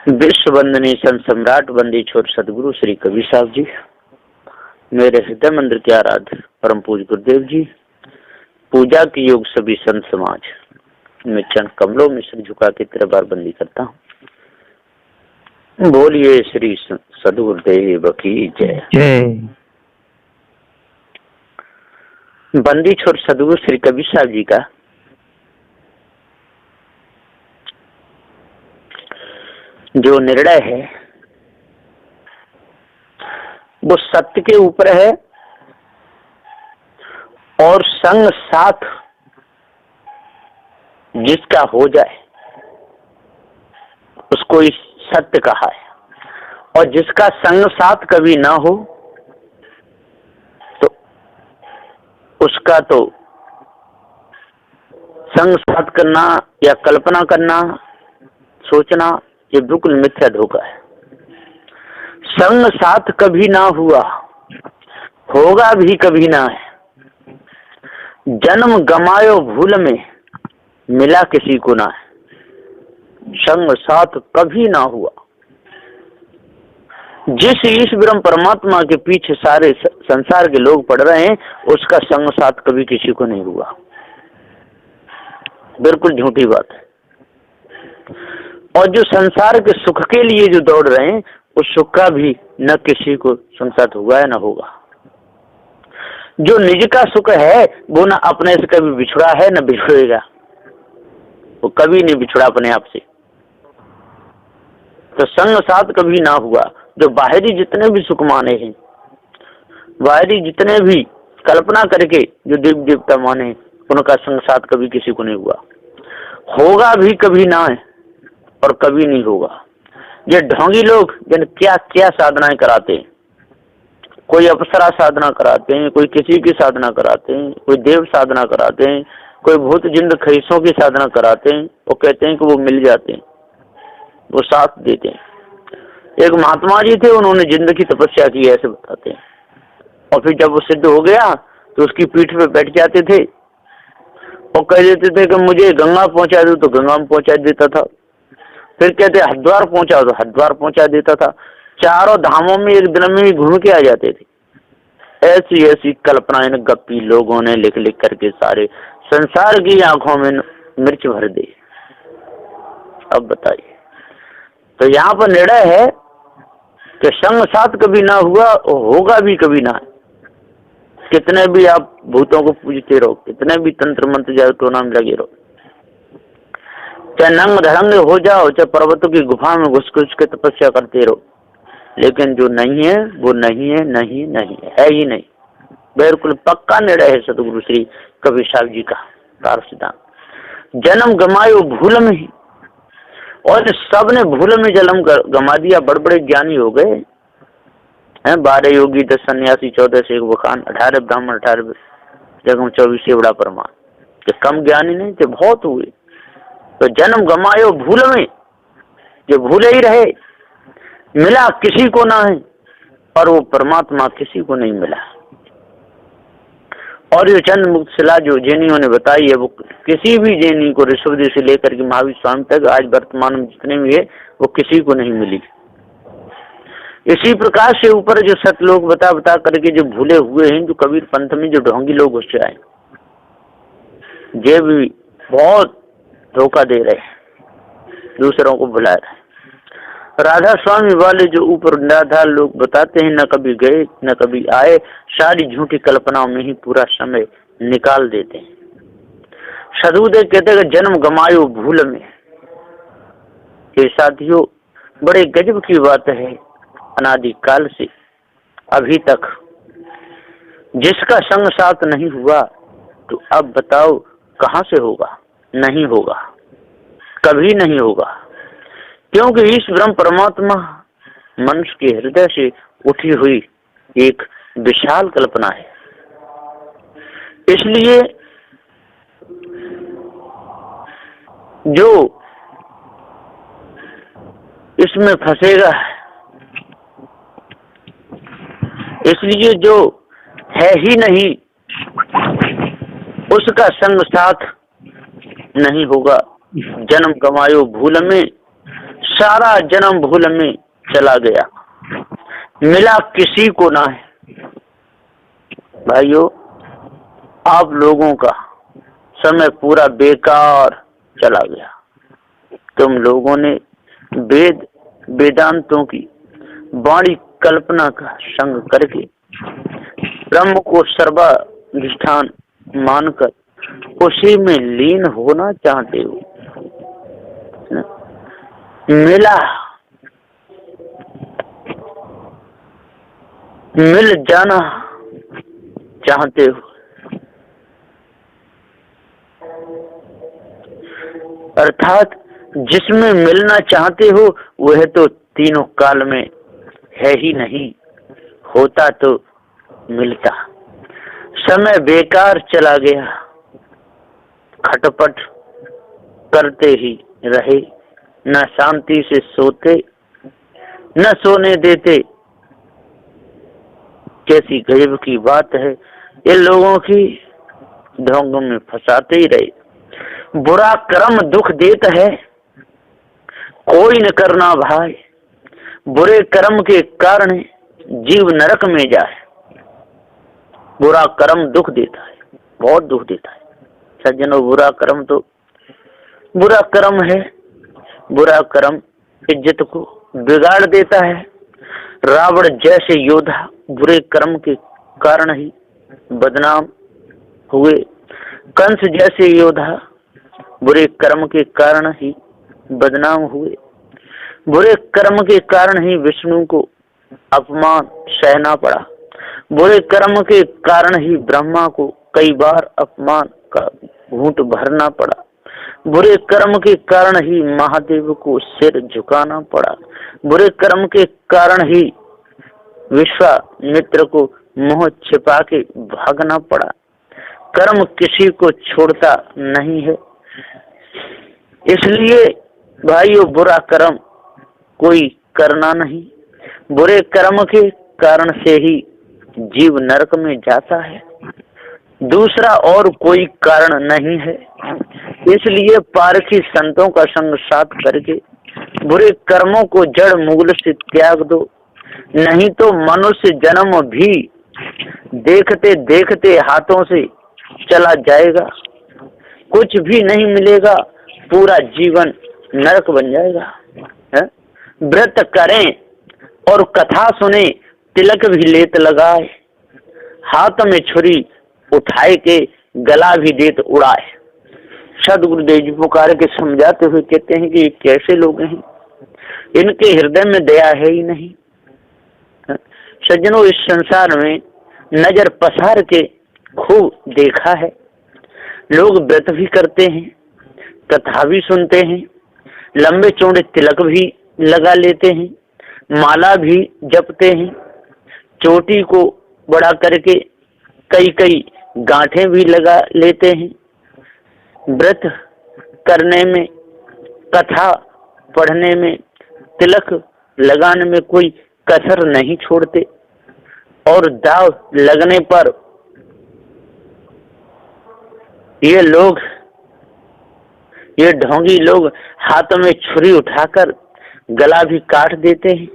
विश्व वंदनीय संत सम्राट वंदी छोर सदगुरु श्री कबीर साहब जी, मेरे हृदय मंदिर के आराध्य परम पूज्य गुरुदेव जी, पूजा के योग सभी संत समाज, मैं चंद कमलों में सिर झुका के तेरा बार बंदी करता हूँ। बोलिए श्री सदगुरुदेव की जय। बंदी छोर सदगुरु श्री कबीर साहब जी का जो निर्णय है वो सत्य के ऊपर है और संग साथ जिसका हो जाए उसको इस सत्य कहा है, और जिसका संग साथ कभी ना हो तो उसका तो संग साथ करना या कल्पना करना, सोचना, ये बिल्कुल मिथ्या धोखा है। संग साथ कभी ना हुआ, होगा भी कभी ना है। जन्म गमायो भूल में, मिला किसी को ना है। संग साथ कभी ना हुआ। जिस ईश ब्रह्म परमात्मा के पीछे सारे संसार के लोग पड़ रहे हैं, उसका संग साथ कभी किसी को नहीं हुआ। बिल्कुल झूठी बात है। और जो संसार के सुख के लिए जो दौड़ रहे हैं, उस सुख का भी न किसी को संग साथ हुआ है न होगा। जो निज का सुख है वो न अपने से कभी बिछड़ा है न बिछड़ेगा, वो कभी नहीं बिछड़ा अपने आप से। तो संग साथ कभी ना हुआ। जो बाहरी जितने भी सुख माने हैं, बाहरी जितने भी कल्पना करके जो देव देवता माने, उनका संग साथ कभी किसी को नहीं हुआ। होगा भी कभी ना है और कभी नहीं होगा। ये ढोंगी लोग जिन क्या क्या साधनाएं कराते हैं, कोई अप्सरा साधना कराते हैं, कोई किसी की साधना कराते हैं, कोई देव साधना कराते हैं, कोई भूत जिंद खरीसों की साधना कराते हैं। वो कहते हैं कि वो मिल जाते हैं, वो साथ देते हैं। एक महात्मा जी थे, उन्होंने जिंद की तपस्या की, ऐसे बताते हैं। और फिर जब वो सिद्ध हो गया तो उसकी पीठ पे बैठ जाते थे और कह देते थे कि मुझे गंगा पहुंचा दो, तो गंगा में पहुंचा देता था। फिर कहते हरिद्वार पहुंचा तो हरिद्वार पहुंचा देता था। चारों धामों में एक दिन में ही घूम के आ जाते थे। ऐसी ऐसी कल्पना इन गप्पी लोगों ने लिख लिख करके सारे संसार की आंखों में मिर्च भर दी। अब बताइए, तो यहाँ पर निर्णय है कि संग साथ कभी ना हुआ और होगा भी कभी ना। कितने भी आप भूतों को पूजते रहो, कितने भी तंत्र मंत्र जाओ टोना में लगे रहो, चाहे नंग धरंग हो जाओ, चाहे पर्वतों की गुफा में घुस घुस के तपस्या करते रहो, लेकिन जो नहीं है वो नहीं है, नहीं नहीं है ही नहीं। बिल्कुल पक्का निर्णय है सतगुरु श्री कबीर साहब जी का सिद्धांत। जन्म गमायो भूल में ही, और सब ने भूल में जन्म गमा दिया। बड़े बड़े ज्ञानी हो गए हैं, 12 योगी, 10 सन्यासी, 14 शेख बखान, 18 ब्राह्मण, 18 जगम, 24 बड़ा परमान। कम ज्ञानी नहीं थे, बहुत हुए। तो जन्म गमायो भूल में, जो भूले ही रहे, मिला किसी को ना है, और वो परमात्मा किसी को नहीं मिला। और ये चंद मुक्त शिला जो जैनियों ने बताई है, वो किसी भी जैनी को ऋषभदेव से लेकर के महावीर स्वामी तक आज वर्तमान में जितने भी है, वो किसी को नहीं मिली। इसी प्रकार से ऊपर जो सतलोक बता बता करके जो भूले हुए हैं, जो कबीर पंथ में जो ढोंगी लोग घुस जाए, ये भी बहुत धोखा दे रहे हैं, दूसरों को भुला रहे हैं। राधा स्वामी वाले जो ऊपर निराधार लोग बताते हैं, न कभी गए न कभी आए, सारी झूठी कल्पनाओं में ही पूरा समय निकाल देते हैं। सदगुरुदेव कहते हैं जन्म गमायो भूल में। ये साथियों बड़े गजब की बात है। अनादिकाल से अभी तक जिसका संग साथ नहीं हुआ, तो अब बताओ कहां से होगा? नहीं होगा, कभी नहीं होगा। क्योंकि इस ब्रह्म परमात्मा मनुष्य के हृदय से उठी हुई एक विशाल कल्पना है। इसलिए जो इसमें फंसेगा, इसलिए जो है ही नहीं उसका संग साथ नहीं होगा। जन्म गमायो भूल में, सारा जन्म भूल में चला गया, मिला किसी को ना है। भाइयों, आप लोगों का समय पूरा बेकार चला गया। तुम लोगों ने वेदांतों की वाणी कल्पना का संग करके ब्रह्म को सर्वाधिष्ठान मानकर उसी में लीन होना चाहते हो। मिल जाना चाहते हो, अर्थात जिसमें मिलना चाहते हो वह तो तीनों काल में है ही नहीं, होता तो मिलता। समय बेकार चला गया, खटपट करते ही रहे, न शांति से सोते न सोने देते। कैसी गजब की बात है, ये लोगों की ढोंग में फंसाते ही रहे। बुरा कर्म दुख देता है, कोई न करना भाई। बुरे कर्म के कारण जीव नरक में जाए। बुरा कर्म दुख देता है, बहुत दुख देता है सज्जनों। बुरा कर्म तो बुरा कर्म है। बुरा कर्म इज्जत को बिगाड़ देता है। रावण जैसे योद्धा बुरे कर्म के कारण ही बदनाम हुए। कंस जैसे योद्धा बुरे कर्म के कारण ही बदनाम हुए। बुरे कर्म के कारण ही विष्णु को अपमान सहना पड़ा। बुरे कर्म के कारण ही ब्रह्मा को कई बार अपमान का घूंट भरना पड़ा। बुरे कर्म के कारण ही महादेव को सिर झुकाना पड़ा। बुरे कर्म के कारण ही विश्वामित्र को मुंह छिपा के भागना पड़ा। कर्म किसी को छोड़ता नहीं है, इसलिए भाइयों बुरा कर्म कोई करना नहीं। बुरे कर्म के कारण से ही जीव नरक में जाता है, दूसरा और कोई कारण नहीं है। इसलिए पारखी संतों का संग साथ करके बुरे कर्मों को जड़ मूल से त्याग दो, नहीं तो मनुष्य जन्म भी देखते देखते हाथों से चला जाएगा, कुछ भी नहीं मिलेगा, पूरा जीवन नरक बन जाएगा। व्रत करें और कथा सुने, तिलक भी लेत लगाए, हाथ में छुरी उठाए के गला भी देत उड़ाए। सदगुरुदेव जी पुकार के समझाते हुए कहते हैं कि ये कैसे लोग हैं, इनके हृदय में दया है ही नहीं। सज्जनों, इस संसार में नजर पसार के खूब देखा है, लोग व्रत भी करते हैं, कथा भी सुनते हैं, लंबे चौड़े तिलक भी लगा लेते हैं, माला भी जपते हैं, चोटी को बड़ा करके कई कई गांठें भी लगा लेते हैं। व्रत करने में, कथा पढ़ने में, तिलक लगाने में कोई कसर नहीं छोड़ते, और दाव लगने पर ये ढोंगी लोग हाथ में छुरी उठाकर गला भी काट देते हैं।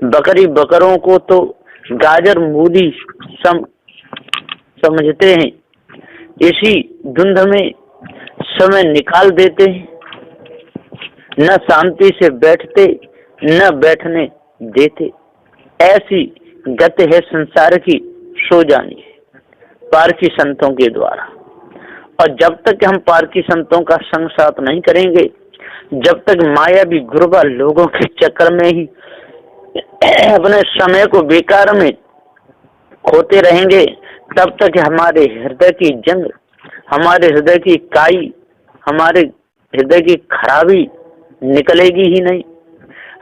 बकरी बकरों को तो गाजर मूली समझते हैं, इसी धुंध में समय निकाल देते हैं, न शांति से बैठते न बैठने देते। ऐसी गति है संसार की, सो जानी है पारखी संतों के द्वारा। और जब तक हम पारखी संतों का संग साथ नहीं करेंगे, जब तक मायावी गुरबा लोगों के चक्कर में ही अपने समय को बेकार में खोते रहेंगे, तब तक हमारे हृदय की जंग, हमारे हृदय की काई, हमारे हृदय की खराबी निकलेगी ही नहीं।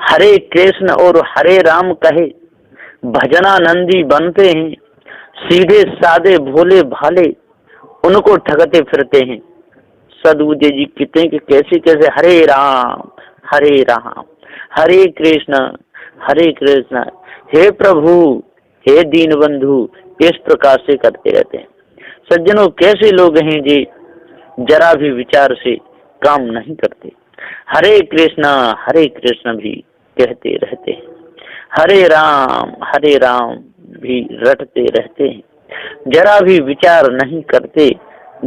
हरे कृष्ण और हरे राम कहे भजनानंदी बनते हैं, सीधे सादे भोले भाले उनको ठगते फिरते हैं। सदगुरुदेव जी कहते हैं कि कैसे कैसे हरे राम हरे कृष्ण हे प्रभु हे दीन बंधु, इस प्रकार से करते रहते हैं। सज्जनों, कैसे लोग हैं जी जरा भी विचार से काम नहीं करते। हरे कृष्ण भी कहते रहते हैं, हरे राम भी रटते रहते हैं, जरा भी विचार नहीं करते,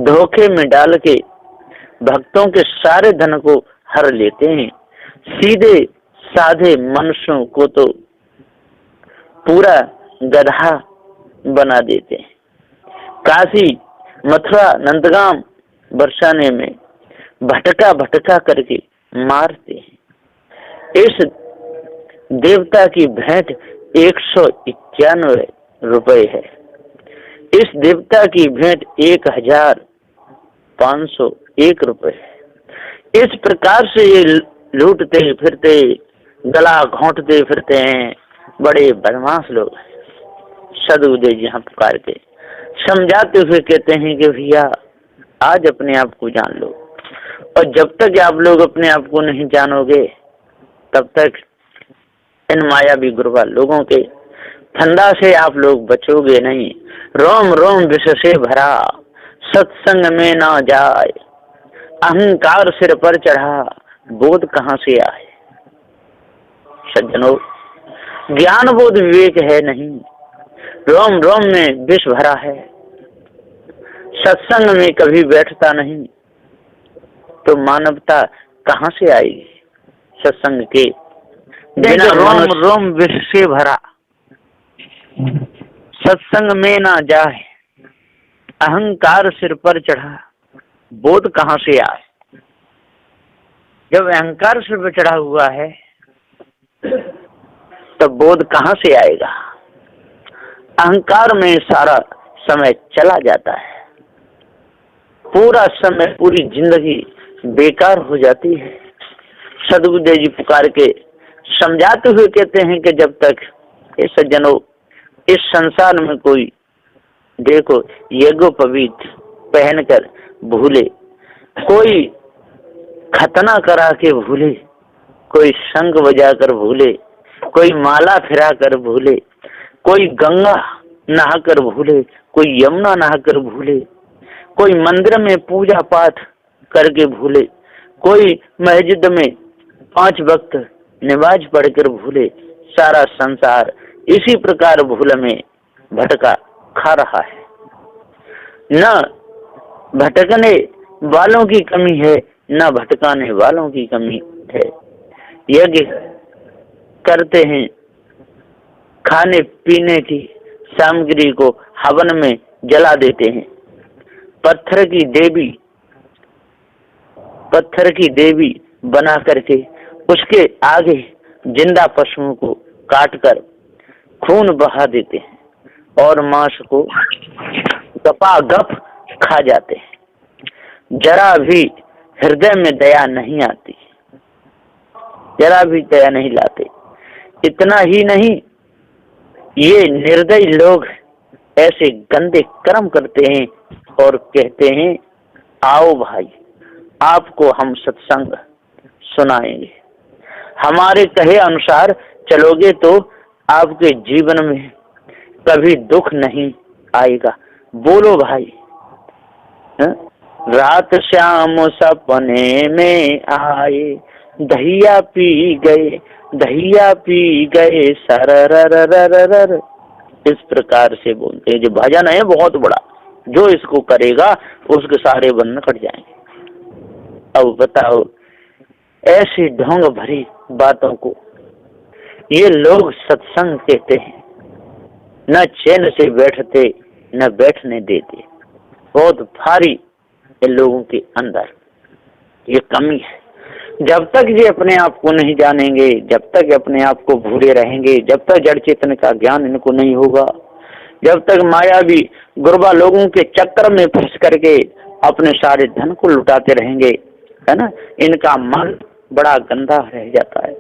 धोखे में डाल के भक्तों के सारे धन को हर लेते हैं, सीधे साधे मनुष्यों को तो पूरा गधा बना देते हैं, काशी मथुरा नंदगाम बरसाने में भटका करके मारते हैं। इस देवता की भेंट 191 रुपए है, इस देवता की भेंट 1501 रुपए है। इस प्रकार से ये लूटते फिरते, गला घोंटते फिरते हैं, बड़े बदमाश लोग। सदगुरुदेव जी यहाँ पुकार के समझाते हुए कहते हैं कि भैया आज अपने आप को जान लो, और जब तक आप लोग अपने आप को नहीं जानोगे तब तक इन मायावी गुरुवा लोगों के फंदा से आप लोग बचोगे नहीं। रोम रोम विष से भरा, सत्संग में ना जाए, अहंकार सिर पर चढ़ा, बोध कहाँ से आए। सज्जनों, ज्ञान बोध विवेक है नहीं, रोम रोम में विष भरा है, सत्संग में कभी बैठता नहीं, तो मानवता कहाँ से आएगी। सत्संग के बिना रोम रोम विष से भरा, सत्संग में ना जाए, अहंकार सिर पर चढ़ा, बोध कहाँ से आए। जब अहंकार सिर पर चढ़ा हुआ है तो बोध कहाँ से आएगा। अहंकार में सारा समय चला जाता है, पूरा समय, पूरी जिंदगी बेकार हो जाती है। सदगुरुदेव जी पुकार के समझाते हुए कहते हैं कि जब तक इस सज्जनों इस संसार में कोई देखो यज्ञोपवीत पहनकर भूले, कोई खतना करा के भूले, कोई शंख बजाकर भूले, कोई माला फिरा कर भूले, कोई गंगा नहाकर भूले, कोई यमुना नहाकर भूले, कोई मंदिर में पूजा पाठ करके भूले, कोई मस्जिद में 5 वक्त नमाज पढ़कर भूले, सारा संसार इसी प्रकार भूल में भटका खा रहा है। न भटकने वालों की कमी है, न भटकाने वालों की कमी है। यज्ञ करते हैं, खाने पीने की सामग्री को हवन में जला देते हैं, पत्थर की देवी बना करके उसके आगे जिंदा पशुओं को काटकर खून बहा देते हैं और मांस को गपागप खा जाते हैं। जरा भी हृदय में दया नहीं आती, जरा भी दया नहीं लाते। इतना ही नहीं, ये निर्दयी लोग ऐसे गंदे कर्म करते हैं और कहते हैं आओ भाई आपको हम सत्संग सुनाएंगे, हमारे कहे अनुसार चलोगे तो आपके जीवन में कभी दुख नहीं आएगा। बोलो भाई। रात श्याम सपने में आए, दहिया पी गए सररररररर। इस प्रकार से बोलते हैं। जो भजन है बहुत बड़ा, जो इसको करेगा उसके सारे बंधन कट जाएंगे। अब बताओ, ऐसी ढोंग भरी बातों को ये लोग सत्संग कहते हैं, न चैन से बैठते न बैठने देते। बहुत भारी इन लोगों के अंदर ये कमी है। जब तक ये अपने आप को नहीं जानेंगे, जब तक अपने आप को भूले रहेंगे, जब तक जड़ चेतन का ज्ञान इनको नहीं होगा, जब तक मायावी गुरबा लोगों के चक्कर में फंस करके अपने सारे धन को लुटाते रहेंगे, है ना, इनका मन बड़ा गंदा रह जाता है।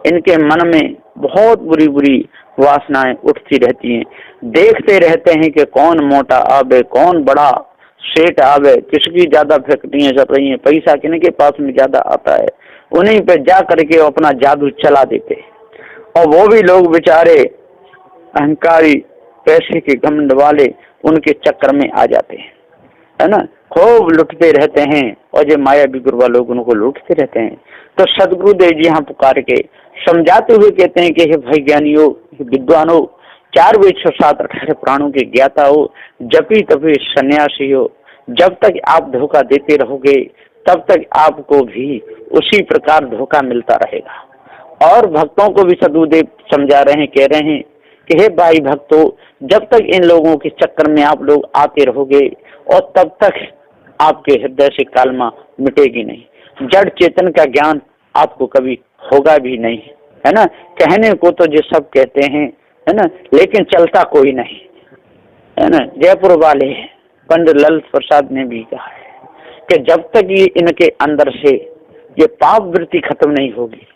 इनके मन में बहुत बुरी बुरी वासनाएं उठती रहती हैं। देखते रहते हैं कि कौन मोटा आवे, कौन बड़ा सेठ आवे, किसकी ज्यादा फैक्ट्रियां चल रही हैं, पैसा किनके पास में ज्यादा आता है, उन्हीं पे जा करके अपना जादू चला देते। और वो भी लोग बेचारे अहंकारी पैसे के घमंड वाले उनके चक्कर में आ जाते हैं, है ना। खूब लुटते रहते हैं और जो मायावी गुरुवा लोग उनको लूटते रहते हैं। तो सदगुरुदेव जी यहाँ पुकार के समझाते हुए कहते हैं कि हे भाई ज्ञानियों, विद्वानों, 4 वेद 107 18 प्राणों के ज्ञाता हो, जपी तपी सन्यासी हो, जब तक आप धोखा देते रहोगे तब तक आपको भी उसी प्रकार धोखा मिलता रहेगा। और भक्तों को भी सदगुरुदेव समझा रहे हैं, कह रहे हैं कि हे भाई भक्तों, जब तक इन लोगों के चक्कर में आप लोग आते रहोगे और तब तक आपके हृदय से कालमा मिटेगी नहीं, जड़ चेतन का ज्ञान आपको कभी होगा भी नहीं, है ना। कहने को तो जो सब कहते हैं, है ना, लेकिन चलता कोई नहीं, है ना। जयपुर वाले पंडित ललित प्रसाद ने भी कहा है कि जब तक ये इनके अंदर से ये पाप वृत्ति खत्म नहीं होगी,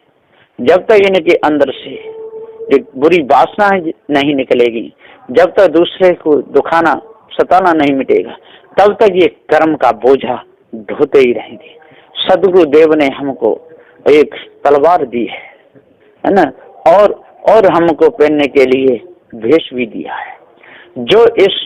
जब तक इनके अंदर से ये बुरी वासना नहीं निकलेगी, जब तक दूसरे को दुखाना सताना नहीं मिटेगा, तब तक ये कर्म का बोझा ढोते ही रहेंगे। सदगुरुदेव ने हमको एक तलवार दी है ना, और हमको पहनने के लिए भेष भी दिया है। जो इस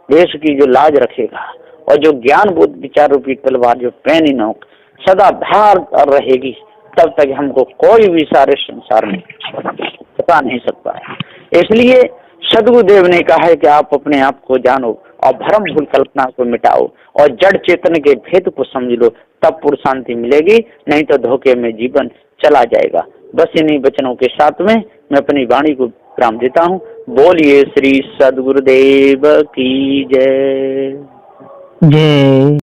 देश की जो लाज रखेगा और जो ज्ञान बोध विचार रूपी तलवार जो पहनी न सदा धार कर रहेगी, तब तक हमको कोई भी सारे संसार में बता नहीं सकता है। इसलिए सदगुरुदेव ने कहा है कि आप अपने आप को जानो और भ्रम भूल कल्पना को मिटाओ और जड़ चेतन के भेद को समझ लो, तब पूर्ण शांति मिलेगी, नहीं तो धोखे में जीवन चला जाएगा। बस इन्हीं वचनों के साथ में मैं अपनी वाणी को विराम देता हूँ। बोलिए श्री सदगुरुदेव की जय। जय।